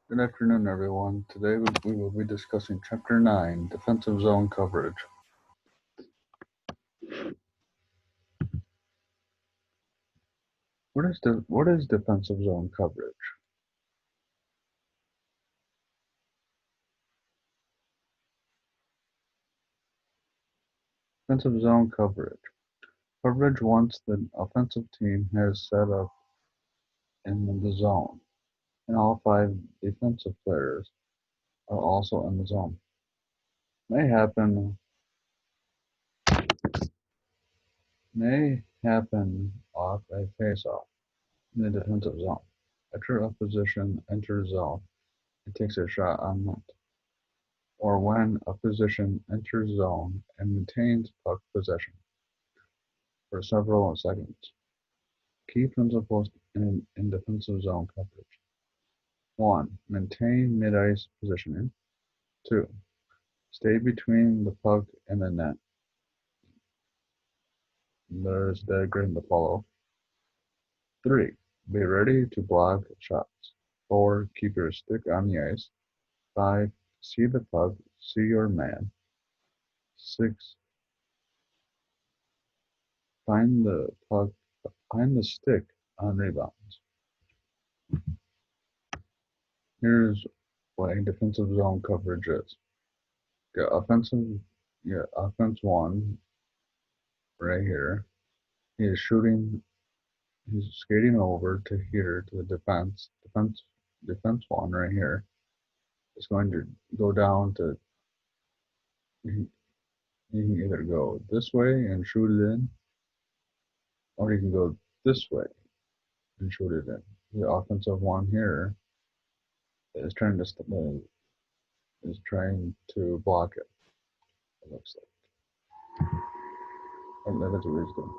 Good afternoon, everyone. Today we will be discussing Chapter 9, Defensive Zone Coverage. What is defensive zone coverage? Defensive zone coverage. Coverage once the offensive team has set up in the zone, and all 5 defensive players are also in the zone. May happen off a face-off in the defensive zone. After opposition enters zone and takes a shot on net, or when opposition enters zone and maintains puck possession for several seconds. Key principles in defensive zone coverage. 1. Maintain mid-ice positioning. 2. Stay between the puck and the net. There's the diagram to follow. 3. Be ready to block shots. 4. Keep your stick on the ice. 5. See the puck, see your man. 6. Find the stick on rebounds. Here's what a defensive zone coverage is. Offense 1 right here. He's skating over to here to the defense 1 right here. Is going to go down to, he can either go this way and shoot it in, or he can go this way and shoot it in. The offensive 1 here is trying to block it. It looks like. And that's what he's doing.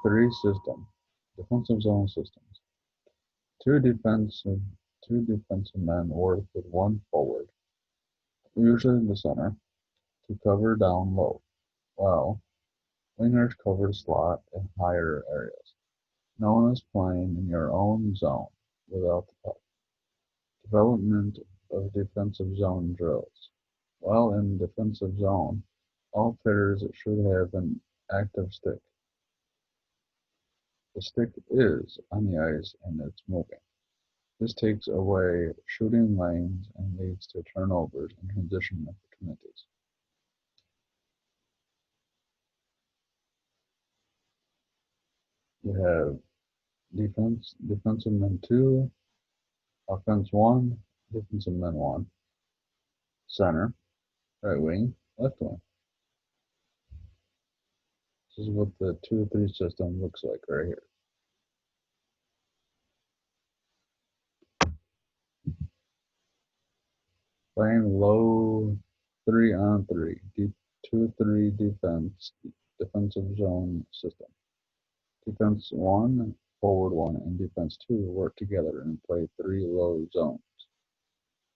2-3 system, defensive zone systems. Two defensive men work with 1 forward, usually in the center, to cover down low, while wingers cover slot and higher areas, known as playing in your own zone without the puck. Development of defensive zone drills. While in defensive zone, all players should have an active stick. The stick is on the ice and it's moving. This takes away shooting lanes and leads to turnovers and transition opportunities. We have defensive men 2, offense 1, defensive men 1, center, right wing, left wing. This is what the 2-3 system looks like right here. Playing low 3-on-3, 2-3 defensive zone system. Defense 1, forward 1, and defense 2 work together and play 3 low zones.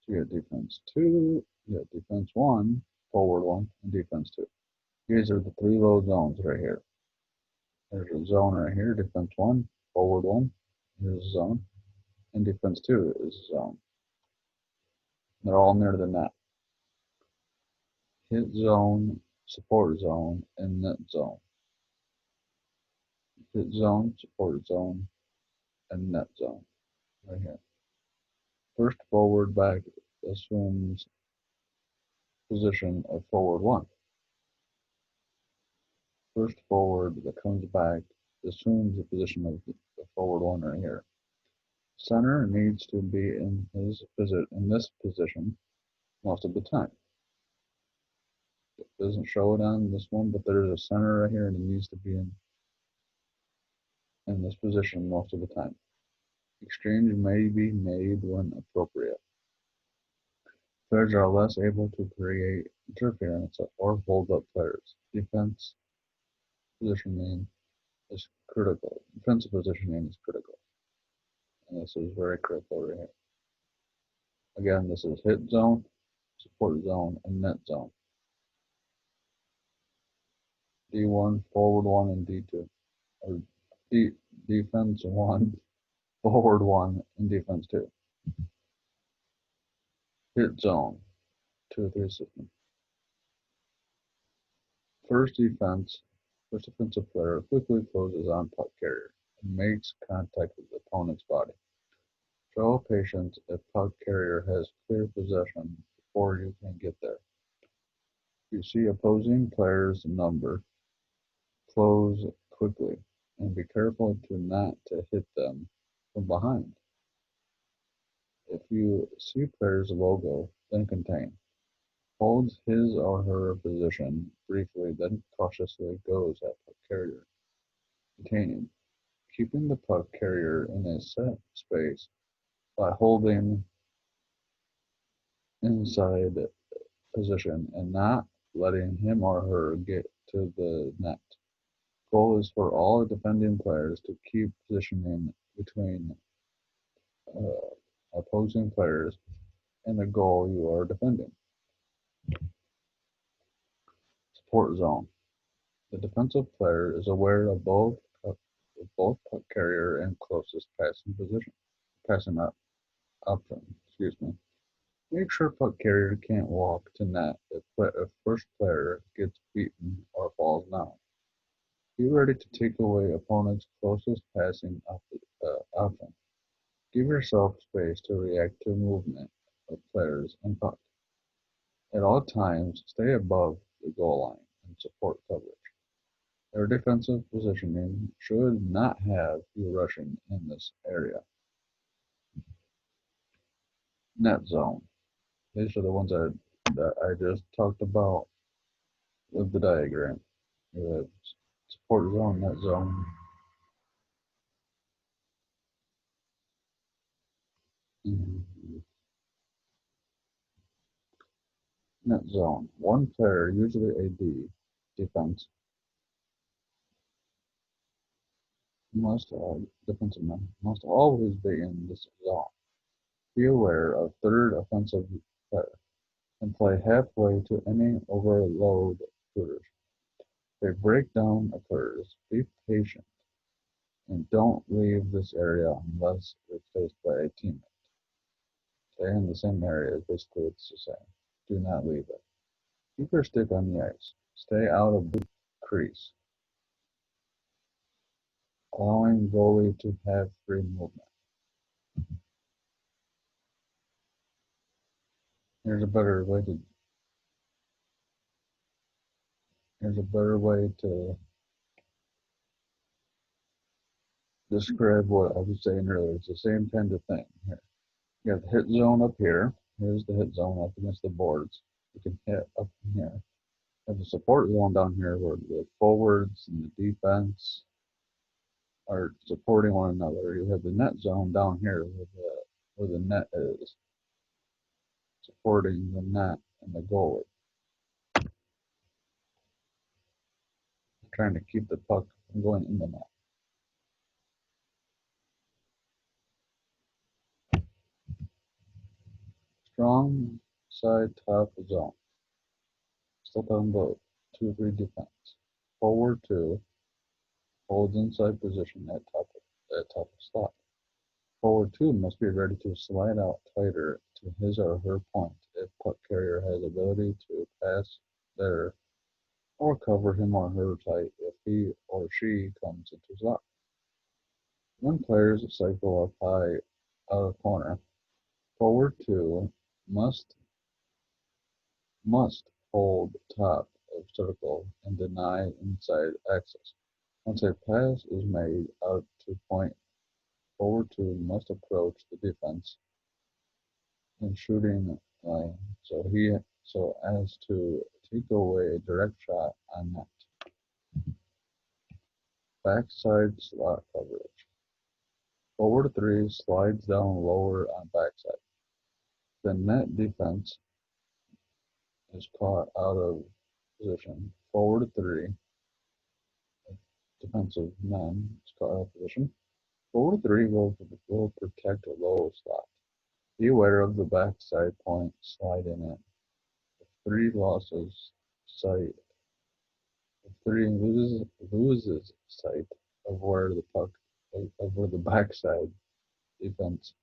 So you got defense 2, you got defense 1, forward 1, and defense 2. These are the 3 low zones right here. There's a zone right here, defense 1, forward 1, here's a zone, and defense 2 is a zone. They're all near the net. Hit zone, support zone, and net zone. Hit zone, support zone, and net zone right here. First forward back assumes position of forward 1. First forward that comes back assumes the position of the forward 1 right here. Center needs to be in this position most of the time. It doesn't show it on this one, but there's a center right here and it needs to be in this position most of the time. Exchange may be made when appropriate. Players are less able to create interference or hold up players. Defense positioning is critical. Defensive positioning is critical. And this is very critical right here. Again, this is hit zone, support zone, and net zone. D1, forward 1, and D2. Or defense 1, forward 1, and defense 2. Hit zone, 2-3 system. First defensive player quickly closes on puck carrier and makes contact with the opponent's body. Show patience if puck carrier has clear possession before you can get there. You see opposing players' number, close quickly, and be careful not to hit them from behind. If you see player's logo, then contain. Holds his or her position briefly, then cautiously goes at puck carrier. Containing. Keeping the puck carrier in a set space by holding inside position and not letting him or her get to the net. Goal is for all defending players to keep positioning between opposing players and the goal you are defending. Support zone. The defensive player is aware of both puck carrier and closest passing option. Make sure puck carrier can't walk to net if first player gets beaten or falls down. Be ready to take away opponent's closest passing option. Give yourself space to react to movement of players and puck. At all times, stay above the goal line and support coverage. Their defensive positioning should not have you rushing in this area. Net zone. These are the ones that I just talked about with the diagram. You have support zone, net zone. Net zone. One player, usually a defense, defensive man, must always be in this zone. Be aware of third offensive player and play halfway to any overload shooters. If a breakdown occurs, be patient and don't leave this area unless replaced by a teammate. Stay in the same area, basically it's the same. Do not leave it. Keep your stick on the ice. Stay out of the crease, allowing goalie to have free movement. Here's a better way to describe what I was saying earlier. It's the same kind of thing here. You have the hit zone up here. Here's the hit zone up against the boards. You can hit up in here. You have the support zone down here where the forwards and the defense are supporting one another. You have the net zone down here where the net is, supporting the net and the goalie. Trying to keep the puck from going in the net. Strong side top zone. Still talking about 2-3 defense. Forward 2 holds inside position at top of slot. Forward 2 must be ready to slide out tighter to his or her point if puck carrier has ability to pass there or cover him or her tight if he or she comes into slot. When players cycle up high out of corner, forward 2 must hold top of circle and deny inside access. Once a pass is made out to point, forward 2 must approach the defense in shooting line so as to take away a direct shot on net. Backside slot coverage. Forward 3 slides down lower on backside. The net defense is caught out of position. Forward 3 defensive men is caught out of position. Forward 3 will protect a low slot. Be aware of the backside point sliding in. If 3 loses sight, if 3 loses sight of where the backside defense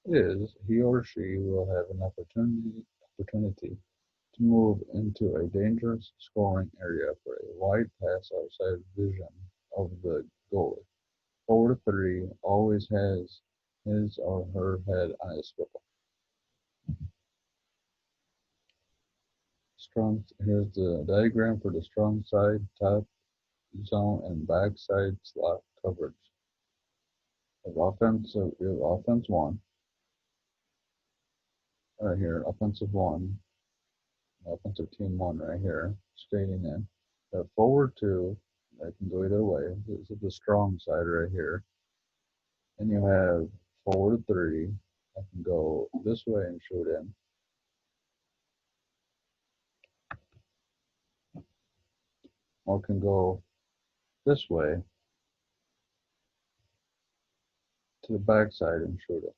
is he or she will have an opportunity to move into a dangerous scoring area for a wide pass outside vision of the goalie. Forward three always has his or her head on a swivel. Here's the diagram for the strong side, top zone, and backside slot coverage. We have offense one right here, offensive one, offensive team one right here, skating in. The forward two, that can go either way. This is the strong side right here. And you have forward three, that can go this way and shoot in. Or can go this way to the backside and shoot it.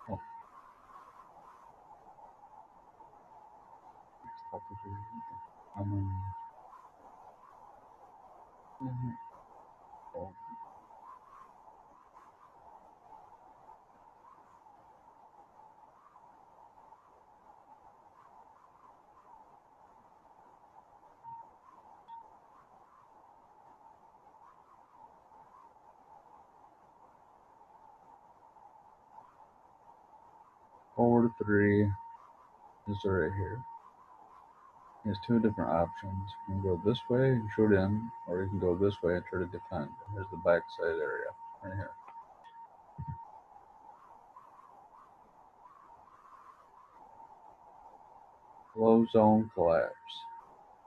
Oh, oh, forward three is right here. There's two different options. You can go this way and shoot in, or you can go this way and try to defend. Here's the backside area right here. Low zone collapse.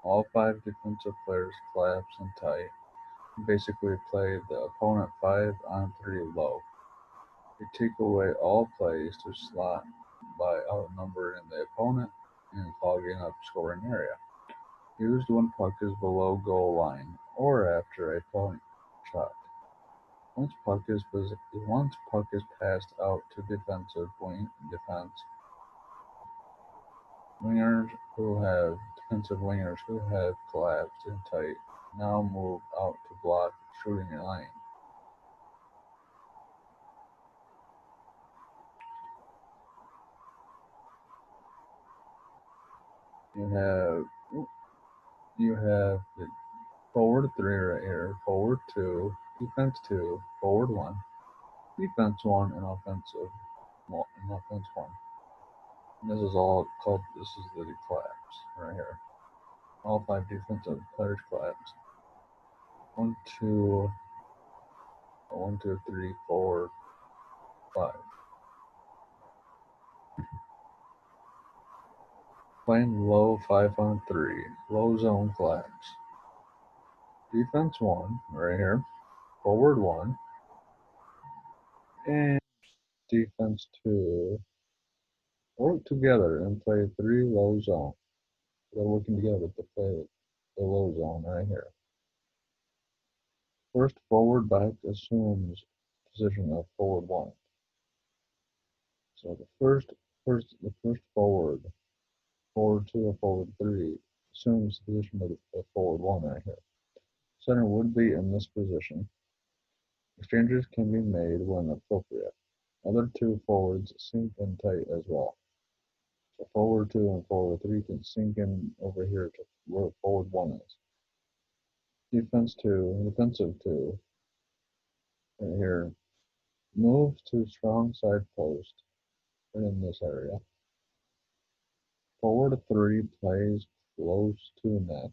All five defensive players collapse and tight. Basically play the opponent 5-on-3 low. You take away all plays to slot by outnumbering the opponent and clogging up scoring area. Used when puck is below goal line or after a point shot. Once puck is passed out to defense defensive wingers who have collapsed in tight now move out to block shooting lane. You have the forward three right here, forward two, defense two, forward one, defense one, and offense one. And this is the collapse right here. All five defensive players collapse. One, two, one, two, three, four, five. Playing low 5-on-3, low zone collapse. Defense one right here, forward one, and defense two work together and play three low zone. They're working together to play the low zone right here. First forward back assumes position of forward one. So the first forward two or forward three assumes the position of the forward one right here. Center would be in this position. Exchanges can be made when appropriate. Other two forwards sink in tight as well. So forward two and forward three can sink in over here to where forward one is. Defensive two, right here, move to strong side post right in this area. Forward three plays close to net.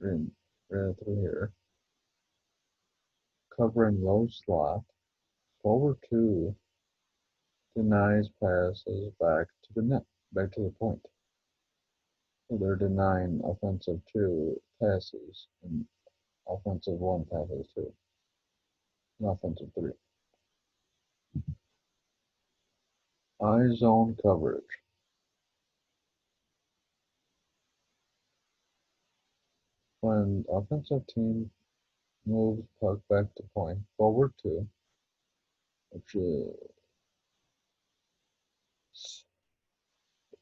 Right through here. covering low slot. Forward 2 denies passes back to the net, back to the point. So they're denying offensive 2 passes and offensive 1 passes 2. And offensive 3. Eye zone coverage. When offensive team moves puck back to point, forward 2, which is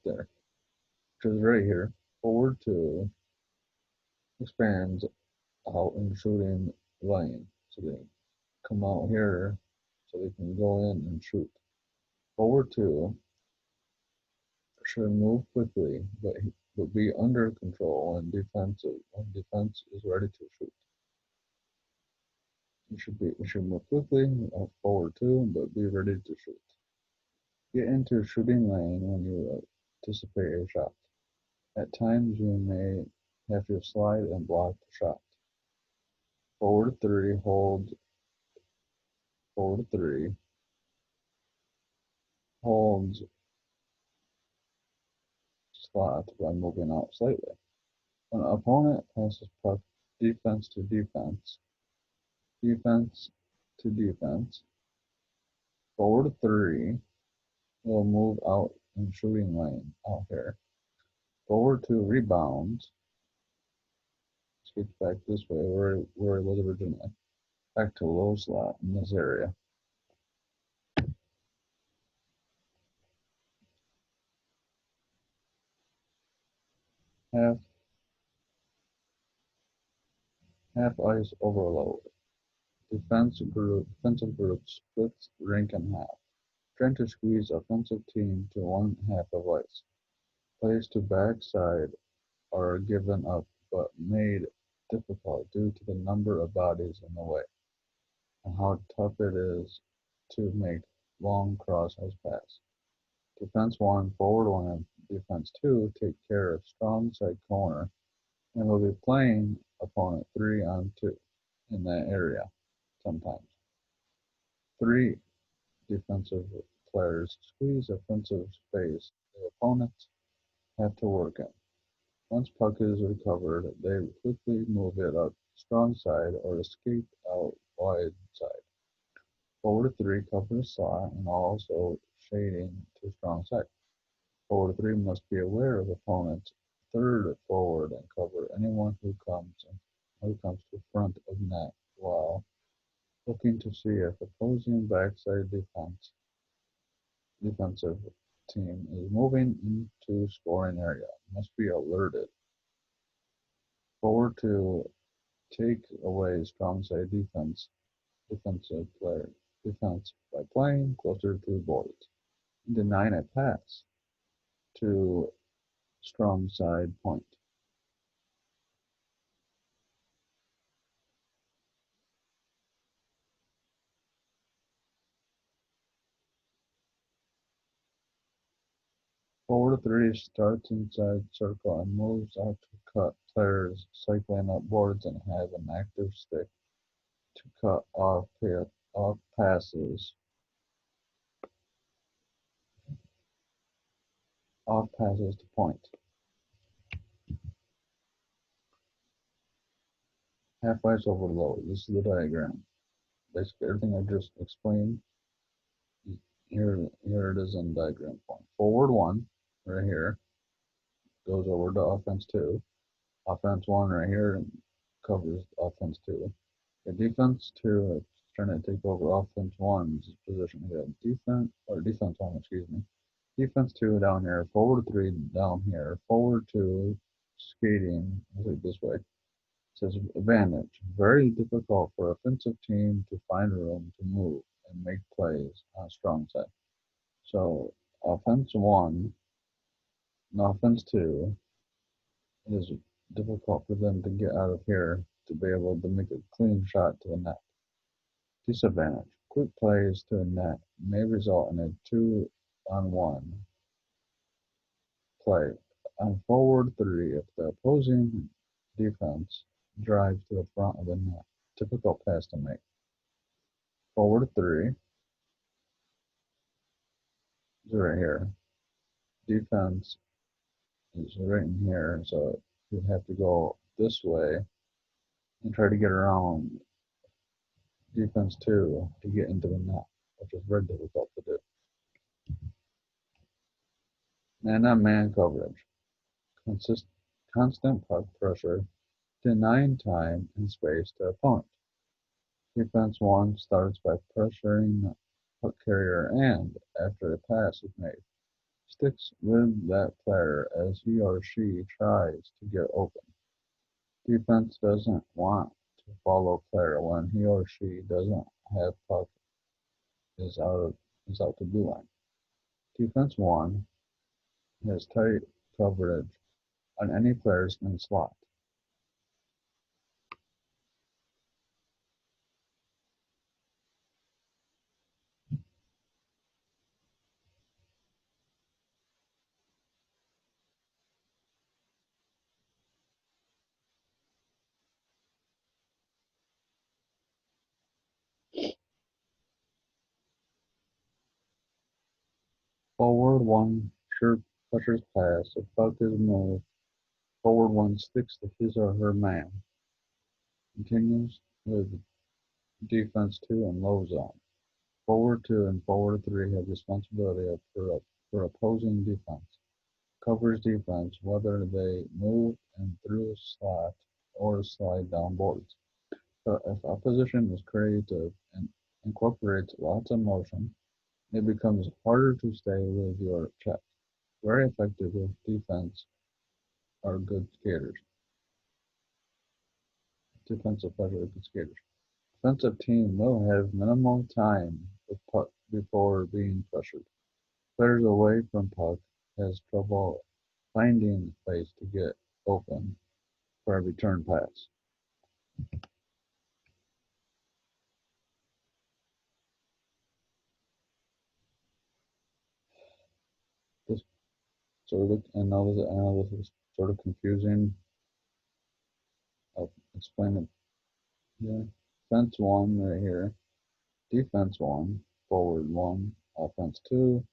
there, which is right here, forward 2 expands out in shooting lane. So they come out here so they can go in and shoot. Forward 2 should move quickly, but be under control when defense is ready to shoot. It should move quickly, forward 2, but be ready to shoot. Get into shooting lane when you anticipate a shot. At times you may have to slide and block the shot. Forward 3 holds slot by moving out slightly. When an opponent passes puck defense to defense, forward 3 will move out in shooting lane out here. Forward 2 rebounds, skates back this way where it was originally, back to low slot in this area. Half ice overload. Defensive group splits rink in half, trying to squeeze offensive team to one half of ice. Plays to backside are given up but made difficult due to the number of bodies in the way, and how tough it is to make long cross-ice pass. Defense 1, forward 1, and defense 2 take care of strong side corner and will be playing opponent 3 on 2 in that area sometimes. 3 defensive players squeeze offensive space the opponents have to work in. Once puck is recovered, they quickly move it up strong side or escape out wide side. Forward 3 covers slot and also shading to strong side. Forward 3 must be aware of opponent's third forward and cover anyone who comes to front of net while looking to see if opposing backside defensive team is moving into scoring area. Must be alerted. Forward to take away strong side defense by playing closer to boards. Denying a pass to strong side point. Forward 3 starts inside circle and moves out to cut players cycling up boards and have an active stick to cut off passes to point. Half ice overload. This is the diagram. Basically everything I just explained, here it is in diagram form. Forward 1 right here goes over to offense 2. Offense 1 right here covers offense 2. The defense 2 is trying to take over offense 1's position here. Defense 1, excuse me. Defense 2 down here, forward 3 down here, forward 2 skating this way. It says advantage. Very difficult for offensive team to find room to move and make plays on a strong side. So offense 1 and offense 2, it is difficult for them to get out of here to be able to make a clean shot to the net. Disadvantage. Quick plays to the net may result in a 2-on-1 play on forward 3 if the opposing defense drives to the front of the net. Difficult pass to make. Forward 3 is right here. Defense is right in here, so you'd have to go this way and try to get around defense 2 to get into the net, which is very difficult to do. Man-on-man coverage. Constant puck pressure, denying time and space to opponent. Defense 1 starts by pressuring the puck carrier and, after a pass is made, sticks with that player as he or she tries to get open. Defense doesn't want to follow player when he or she doesn't have puck is out to blue line. Defense 1 has tight coverage on any players in slot. Forward 1 sure pressures pass. If puck is moved, forward 1 sticks to his or her man. Continues with defense 2 and low zone. Forward 2 and forward 3 have responsibility for opposing defense. Covers defense whether they move in through a slot or slide down boards. So if opposition is creative and incorporates lots of motion, it becomes harder to stay with your check. Very effective if defense are good skaters. Defensive players are good skaters. Defensive team will have minimal time with puck before being pressured. Players away from puck has trouble finding space to get open for a return pass. This sort of, I know this is sort of confusing. I'll explain it. Yeah. Defense 1 right here. Defense 1, forward 1, offense 2,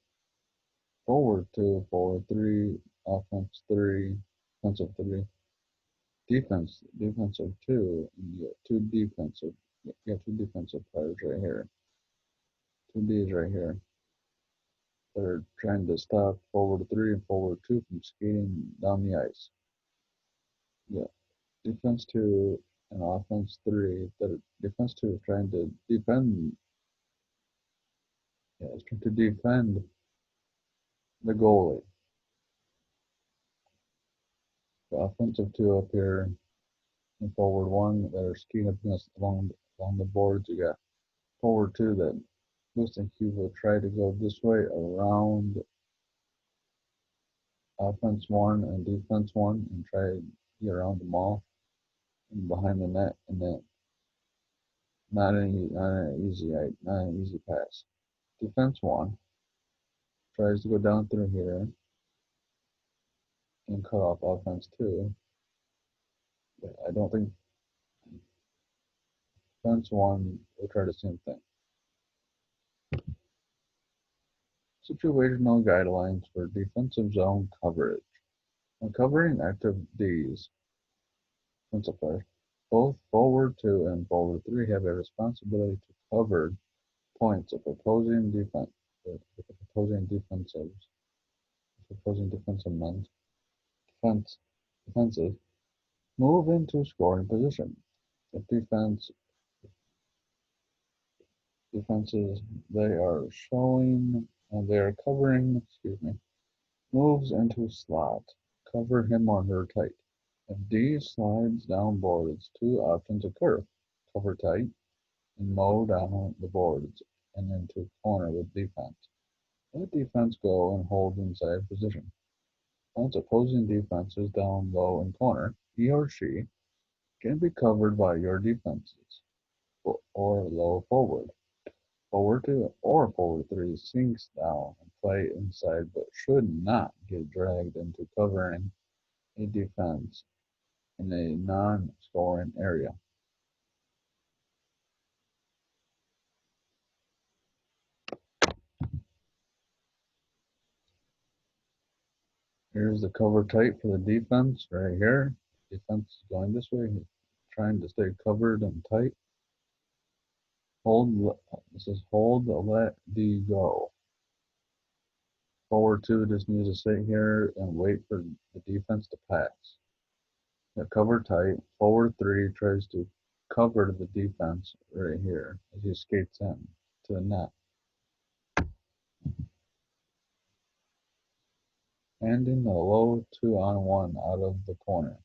forward 2, forward 3, offense 3, defensive 3, defensive 2, and you got two defensive players right here. Two Ds right here. They're trying to stop forward 3 and forward 2 from skating down the ice. Yeah. Defense 2 and offense 3. Defense 2 is trying to defend. Yeah, it's trying to defend the goalie. The offensive 2 up here and forward 1 that are skiing up against along the boards. You got forward 2 that looks like he will try to go this way around offense 1 and defense 1 and try to get around them all and behind the net, and then not an easy pass. Defense 1 tries to go down through here and cut off offense 2. But I don't think defense 1 will try the same thing. Situational guidelines for defensive zone coverage. When covering active Ds, defensive players, both forward 2 and forward 3 have a responsibility to cover points of opposing defensive men defenses move into scoring position. If defenses they are covering, moves into slot, cover him or her tight. If D slides down boards, two options occur: cover tight and mow down the boards and into corner with defense. Let defense go and hold inside position. Once opposing defense is down low in corner, he or she can be covered by your defenses or low forward. Forward 2 or forward 3 sinks down and play inside but should not get dragged into covering a defense in a non-scoring area. Here's the cover tight for the defense right here. Defense is going this way. He's trying to stay covered and tight. Hold. This is hold, let D go. Forward 2 just needs to sit here and wait for the defense to pass. Cover tight. Forward 3 tries to cover the defense right here as he skates in to the net. Handing the low 2-on-1 out of the corner.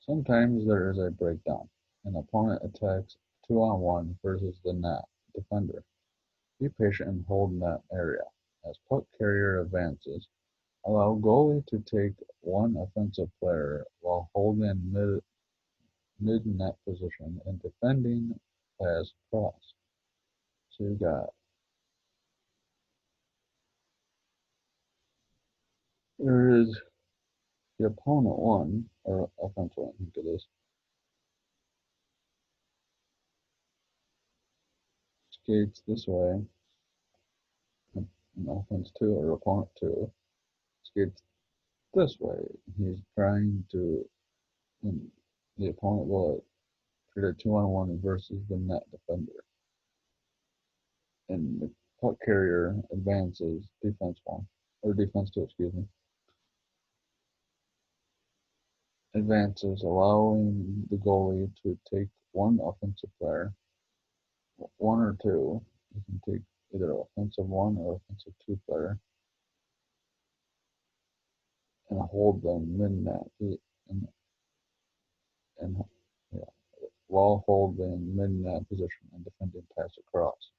Sometimes there is a breakdown. An opponent attacks 2-on-1 versus the net defender. Be patient and hold net area. As puck carrier advances, allow goalie to take one offensive player while holding mid-net position and defending pass cross. So you got there is the opponent one or offensive one. Look at this. Skates this way. An offense 2 or opponent 2 skates this way. He's trying to. The opponent will create a 2-on-1 versus the net defender. And the puck carrier advances defense 1 or defense 2, excuse me. Advances, allowing the goalie to take one offensive player, 1 or 2. You can take either offensive 1 or offensive 2 player, and hold them mid-net, and yeah, while holding mid-net position and defending pass across.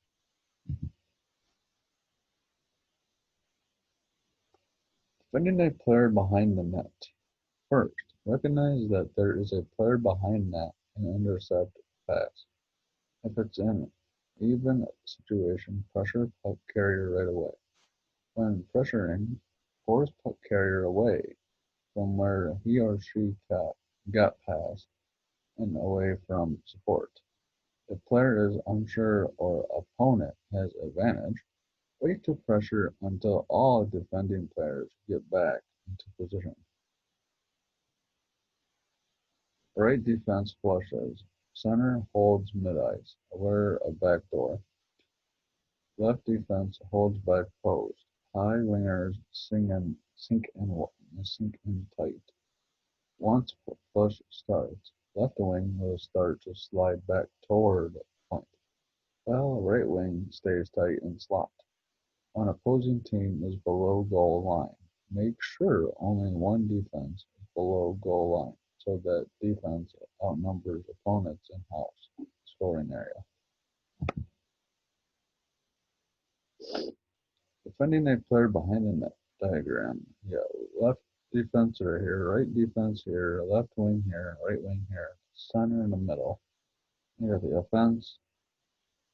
Defending a player behind the net. First, recognize that there is a player behind net and intercept pass. If it's an even situation, pressure puck carrier right away. When pressuring, force puck carrier away from where he or she got past and away from support. If player is unsure or opponent has advantage, wait to pressure until all defending players get back into position. Right defense flushes. Center holds mid-ice, aware of backdoor. Left defense holds back post. High wingers sink in tight. Once flush starts, left wing will start to slide back toward point, while right wing stays tight and slot. When opposing team is below goal line, make sure only one defense is below goal line so that defense outnumbers opponents in-house scoring area. Defending a player behind the net diagram. Yeah, left defense right here, right defense here, left wing here, right wing here, center in the middle. You got the offense,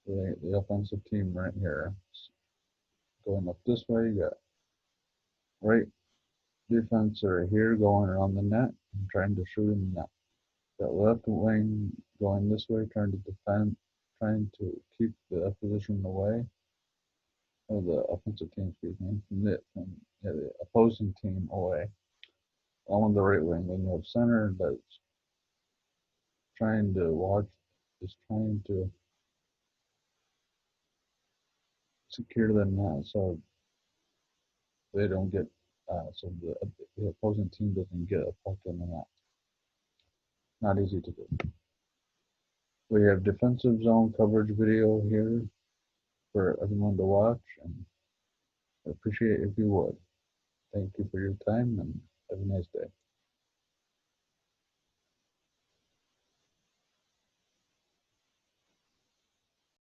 the offensive team right here. Going up this way, you got right defense right here going around the net and trying to shoot in the net. Got left wing going this way, trying to defend, trying to keep the opposition away, or the offensive team, excuse me, from the opposing team away. On the right wing, then you have center that's trying to watch, is trying to secure the net so they don't get, so the opposing team doesn't get a puck in the net. Not easy to do. We have defensive zone coverage video here for everyone to watch, and I appreciate it if you would. Thank you for your time, and have a nice day.